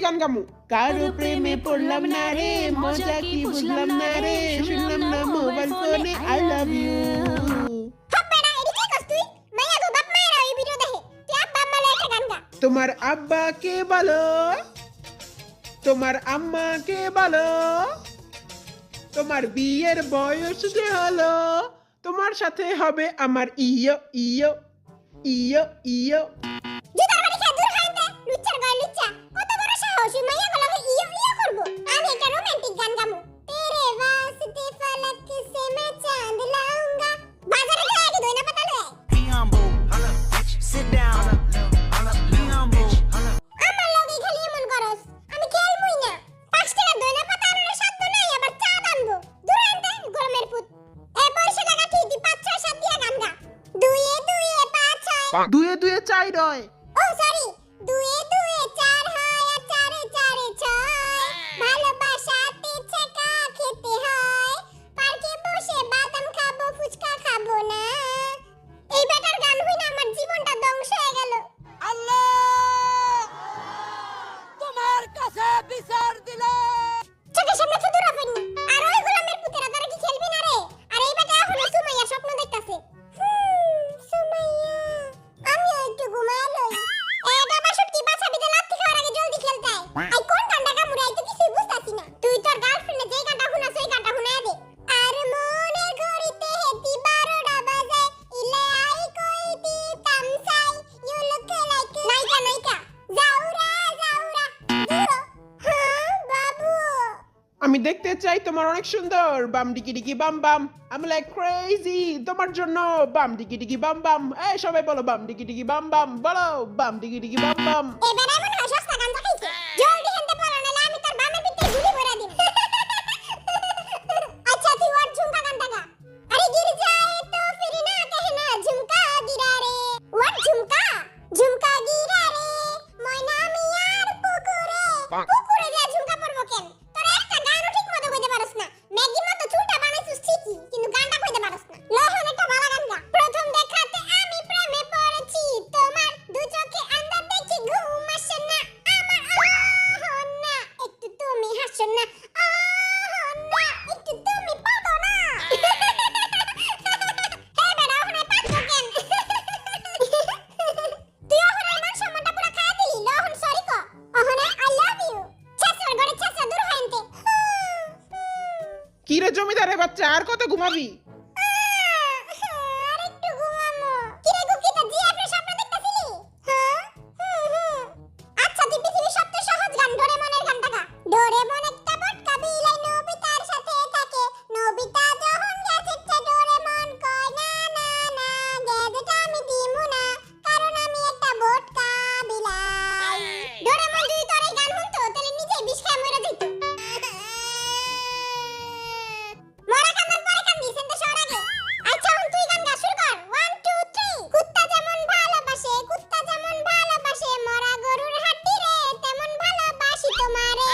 গান গামু। কারো প্রেমে পড়লাম না রে, মজা কি বুঝলাম না রে, শুনলাম না মোবাইল ফোনে আই লাভ ইউ। তোমার আব্বাকে বলো, তোমার আম্মাকে বলো, তোমার বিয়ের বয়স যে হলো, তোমার সাথে হবে আমার ইয়ো ইয়ো ইয়ো ইয়ো। দুয়ে দুয়ে চাই রয়। ও সরি, দুয়ে দুয়ে চার হয় আর চারে চারে ছয়। ভালোবাসাতে ছেকা খেতে হয়, পার্কে বসে বাদাম খাবো ফুচকা খাবো না। এই বেটার গান হইনা আমার জীবনটা ধ্বংস হয়ে গেল। আল্লাহ তোমার কাছে বিচার দিলে চোখের সামনে তো দূর হইনি। আর ওই গোলামের পুতেরা তারা কি খেলবি না রে? আর এই বেটা এখনো সুমাইয়ার স্বপ্ন দেখতাছে। সুমাইয়া, আমিও একটু ঘুমায় লই। এটা বাসুট কি বাচ্চা বিদে লাত্তি খাওয়ার আগে জলদি খেলতে আয়। আই কোন গানটা গামুরাই তো কিছুই বুঝতাছি না। তুই তোর গার্লফ্রেন্ডে যেই গানটা শুনাছ ওই গানটা শুনায় দে। আর মনের ঘড়িতে হেতি 12টা বাজে, ইলে আই কই দিতাম সাই, ইউ লুক লাইক নাইকা নাইকা জাউরা জাউরা দূর। হ্যাঁ বাবু, আমি দেখতে চাই তোমার অনেক সুন্দর বাম ডিকি ডিকি বাম বাম। আমি লাইক ক্রেজি তোমার জন্য বাম ডিকি ডিকি বাম বাম। এই সবাই বলো বাম ডিকি ডিকি বাম বাম, বলো বাম ডিকি ডিকি বাম বাম। এবার এমন হয় সস্তা গান দেখাইছে। জলদি হেনতে পারো না আমি তোর বামের ভিতরে গুলি ভরা দিম। আচ্ছা তুই ওর ঝুমকা গানটা গা। আরে গির যায় তো ফির না कहना ঝুমকা গিরা রে। ওর ঝুমকা ঝুমকা গিরা রে, ময়না মিয়ার পুকুরে। পুকুরে যা ঝুমকা পড়বো কেন? তোর একটা গানও ঠিক মতো কইতে পারছ না। ম্যাগি মতো চুলটা বানাইছিস ঠিকই, কিন্তু গানটা কইতে পারছ না। লহন একটা ভালো গান গা। প্রথম দেখাতে আমি প্রেমে পড়েছি তোমার, দু চোখে আন্দা দেখি ঘুম আসে না আমার। না একটু তুমি হাসো না, না একটু তুমি পাবো না। হে বেড়া ওখানে পাচ্ছ কেন? তুই ওখানে মান সম্মানটা পুরো খাইয়া দিলি। লহন সরি কো, ওখানে আই লাভ ইউ। ছাসর গড়ে ছাসা দূর হইনতে। কি রে জমিদারের বাচ্চা, আর কত ঘুমাবি? আরেকটু ঘুমামো। কিরে গুকিতা জিএফের স্বপ্ন দেখতাছিলি? হ্যাঁ? আচ্ছা তুই পৃথিবীর সবচেয়ে সহজ গান ডোরেমনের গানটা গা। ডোরেমন একটা বটকা বিলাই নবিতার সাথে থাকে, নবিতা যখন গেছে ডোরেমন কয় না না না গ্যাজেট আমি দিমু না, কারণ আমি একটা বটকা বিলাই। ডোরেমন যদি তোর এই গান শুনতো তাহলে নিজেই বিষ খেয়ে মরে যেত। মরা কান্দার পরে কান্দি সেন্তে শহর আগে। আচ্ছা এখন তুই গান গা শুরু কর। 1 2 3। কুত্তা যেমন ভালোবাসে, কুত্তা যেমন ভালোবাসে, মরা গরুর হাড্ডি রে তেমন ভালোবাসি তোমারে।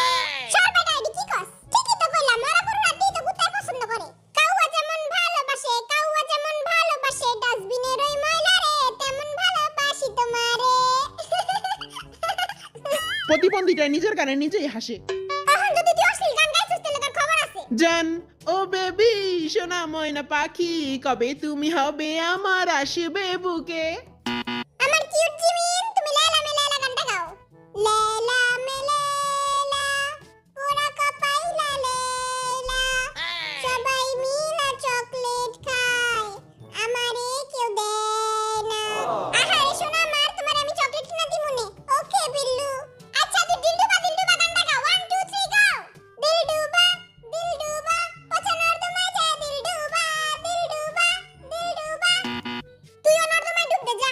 সর বেটা এডি কি কস? ঠিকই তো কইলাম, মরা গরুর হাড্ডি তো কুত্তাই পছন্দ করে। কাউয়া যেমন ভালোবাসে, কাউয়া যেমন ভালোবাসে, ডাস্টবিনের ওই ময়লা রে তেমন ভালোবাসি তোমারে। প্রতিবন্ধীটা নিজের গানে নিজেই হাসে। এখন যদি তুই অশ্লীল গান গাইছিস তাহলে তোর খবর আছে। জান ও বেবি সোনা ময়না পাখি, কবে তুমি হবে আমার আসবে বুকে। আমার কিউট জিমিন তুমি লালা মে লালা গানটা গাও। লালা মে লালা পুরা কপাইলা লালা, সবাই মিলা চকলেট খায়, আমারে কেউ দেয় না। আহারে সোনা আমার, তোমার আমি চকলেট কিনা দিমুনে। ওকে বিল্লু। আচ্ছা তুই দিলডুবা দিলডুবা গানটা গাও। 1 2 3 গাও। দিলডুবা দিলডুবা পছানোর তোমায় যা দিলডুবা দিলডুবা দিলডুবা। তুই অনর্দমায় ডুব দে যা।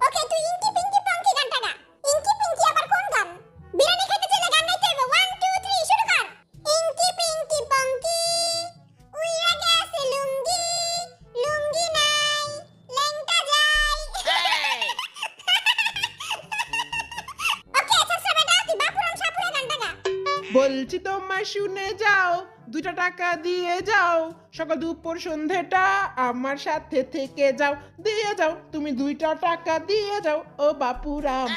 ওকে তুই ইনকি পিঙ্কি পঙ্কি গানটা গা। ইনকি পিঙ্কি আবার কোন গান? বিরিয়ানি খেতে চলে গান গাইতে হবে। 1 2 3 শুরু কর। ইনকি পিঙ্কি পঙ্কি উইরা গেছে লুঙ্গি, লুঙ্গি নাই লেংটা যাই। ওকে আচ্ছা বেটা তুই বাপুরাম সাপুরা গানটা গা। বলছি তোমায় শুনে যাও, 2টা টাকা দিয়ে যাও, সকাল দুপুর সন্ধেটা আমার সাথে থেকে যাও, দিয়ে যাও তুমি 2টা টাকা দিয়ে যাও ও বাপুরাম।